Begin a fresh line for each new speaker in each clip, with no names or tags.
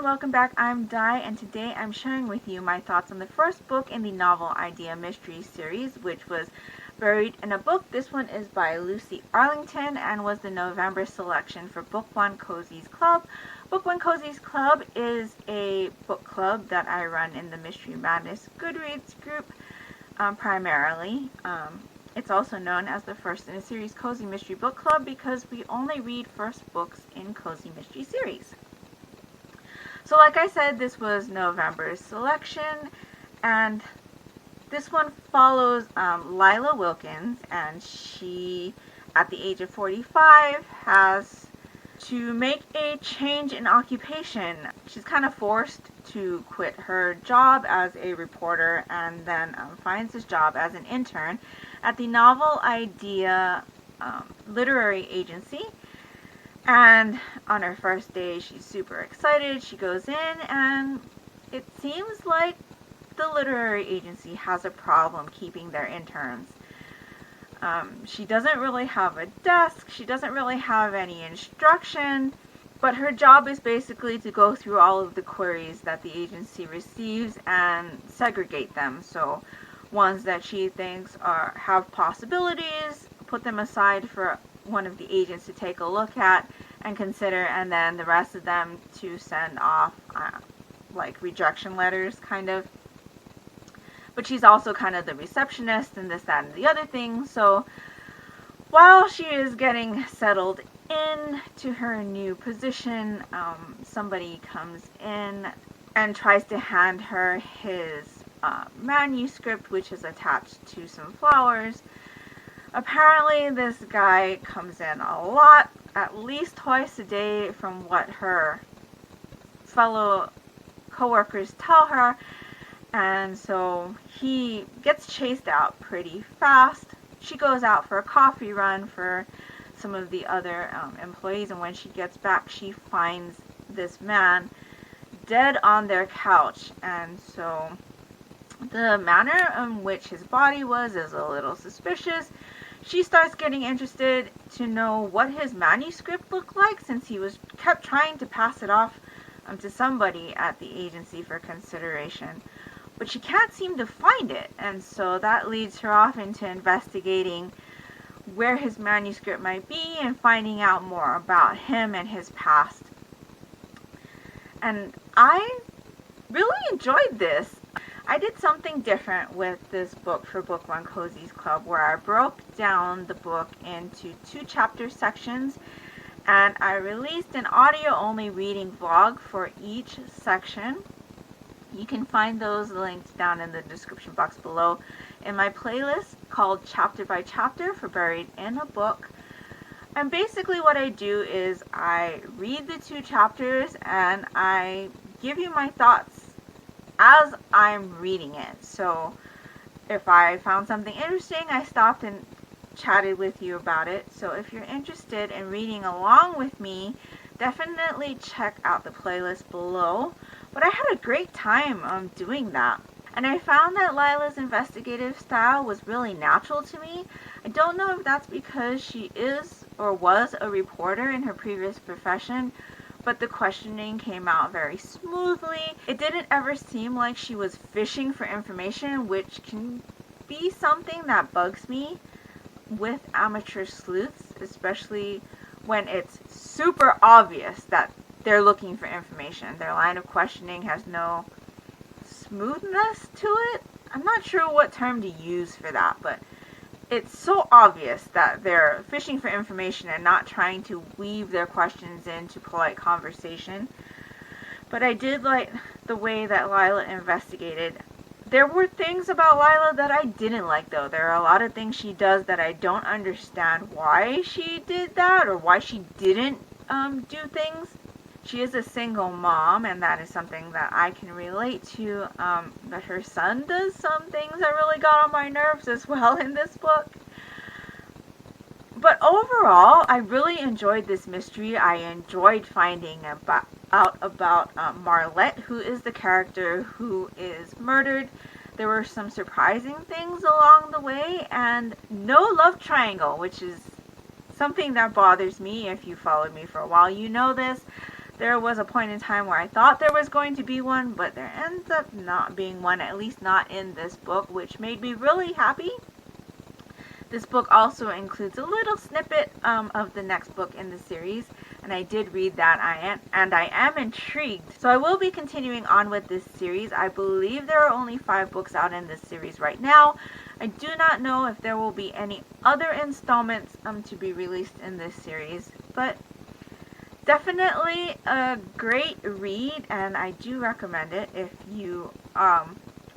everyone, welcome back. I'm Di, and today I'm sharing with you my thoughts on the first book in the novel idea mystery series, which was Buried in a Book. This one is by Lucy Arlington and was the November selection for Book One Cozy's Club. Book One Cozy's Club is a book club that I run in the Mystery Madness Goodreads Group primarily. It's also known as the first in a series Cozy Mystery Book Club because we only read first books in Cozy Mystery series. So like I said, this was November's selection, and this one follows Lila Wilkins, and she, at the age of 45, has to make a change in occupation. She's kind of forced to quit her job as a reporter and then finds this job as an intern at the Novel Idea Literary Agency. And on her first day, she's super excited. She goes in, and it seems like the literary agency has a problem keeping their interns. She doesn't really have a desk. She doesn't really have any instruction. But her job is basically to go through all of the queries that the agency receives and segregate them. So ones that she thinks have possibilities, put them aside for one of the agents to take a look at and consider, and then the rest of them to send off like rejection letters, kind of. But she's also kind of the receptionist and this, that, and the other thing. So while she is getting settled in to her new position, somebody comes in and tries to hand her his manuscript, which is attached to some flowers. Apparently this guy comes in a lot, at least twice a day from what her fellow coworkers tell her, and so he gets chased out pretty fast. She goes out for a coffee run for some of the other employees, and when she gets back, she finds this man dead on their couch, and so the manner in which his body was is a little suspicious. She starts getting interested to know what his manuscript looked like, since he kept trying to pass it off to somebody at the agency for consideration. But she can't seem to find it, and so that leads her off into investigating where his manuscript might be and finding out more about him and his past. And I really enjoyed this. I did something different with this book for Book One Cozy's Club, where I broke down the book into 2 chapter sections, and I released an audio-only reading vlog for each section. You can find those links down in the description box below in my playlist called Chapter by Chapter for Buried in a Book. And basically what I do is I read the 2 chapters and I give you my thoughts as I'm reading it. So if I found something interesting, I stopped and chatted with you about it. So if you're interested in reading along with me, definitely check out the playlist below. But I had a great time doing that. And I found that Lila's investigative style was really natural to me. I don't know if that's because she is or was a reporter in her previous profession, but the questioning came out very smoothly. It didn't ever seem like she was fishing for information, which can be something that bugs me with amateur sleuths, especially when it's super obvious that they're looking for information. Their line of questioning has no smoothness to it. I'm not sure what term to use for that, but it's so obvious that they're fishing for information and not trying to weave their questions into polite conversation. But I did like the way that Lila investigated. There were things about Lila that I didn't like, though. There are a lot of things she does that I don't understand why she did that or why she didn't do things. She is a single mom, and that is something that I can relate to, but her son does some things that really got on my nerves as well in this book. But overall, I really enjoyed this mystery. I enjoyed finding out about Marlette, who is the character who is murdered. There were some surprising things along the way, and no love triangle, which is something that bothers me. If you followed me for a while, you know this. There was a point in time where I thought there was going to be one, but there ends up not being one, at least not in this book, which made me really happy. This book also includes a little snippet of the next book in the series, and I did read that, and I am intrigued. So I will be continuing on with this series. I believe there are only 5 books out in this series right now. I do not know if there will be any other installments to be released in this series, but definitely a great read, and I do recommend it if you are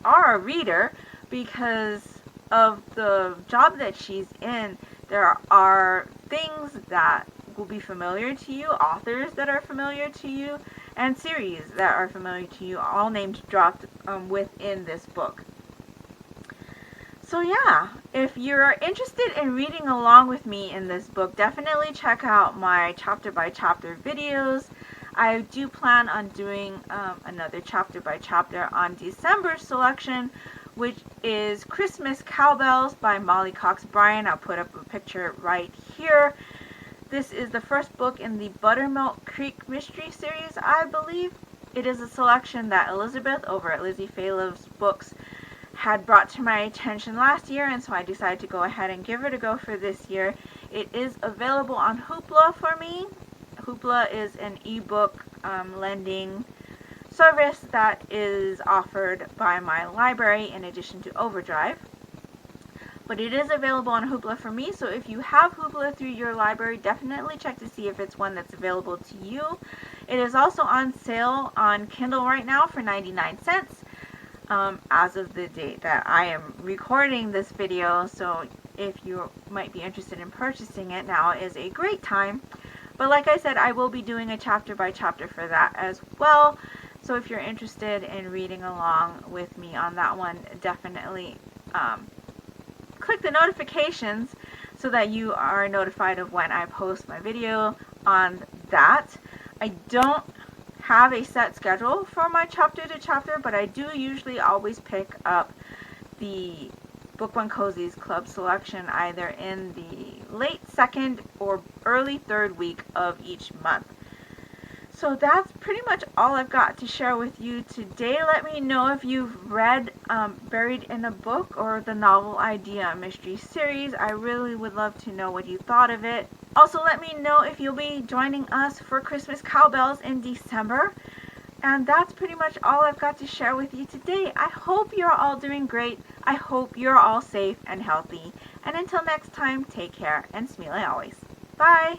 a reader, because of the job that she's in. There are things that will be familiar to you, authors that are familiar to you, and series that are familiar to you, all named dropped within this book. So yeah, if you're interested in reading along with me in this book, definitely check out my chapter by chapter videos. I do plan on doing another chapter by chapter on December's selection, which is Christmas Cowbells by Molly Cox Bryan. I'll put up a picture right here. This is the first book in the Buttermilk Creek mystery series, I believe. It is a selection that Elizabeth over at Lizzie Faylove's Books had brought to my attention last year, and so I decided to go ahead and give it a go for this year. It is available on Hoopla for me. Hoopla is an ebook lending service that is offered by my library in addition to Overdrive. But it is available on Hoopla for me, so if you have Hoopla through your library, definitely check to see if it's one that's available to you. It is also on sale on Kindle right now for 99 cents as of the date that I am recording this video, so if you might be interested in purchasing it, now is a great time. But like I said, I will be doing a chapter by chapter for that as well. So if you're interested in reading along with me on that one, definitely click the notifications so that you are notified of when I post my video on that. I don't have a set schedule for my chapter to chapter, but I do usually always pick up the Book One Cozy's Club selection either in the late second or early third week of each month. So that's pretty much all I've got to share with you today. Let me know if you've read Buried in a Book or the Novel Idea Mystery Series. I really would love to know what you thought of it. Also, let me know if you'll be joining us for Christmas Cowbells in December. And that's pretty much all I've got to share with you today. I hope you're all doing great. I hope you're all safe and healthy. And until next time, take care and smile always. Bye!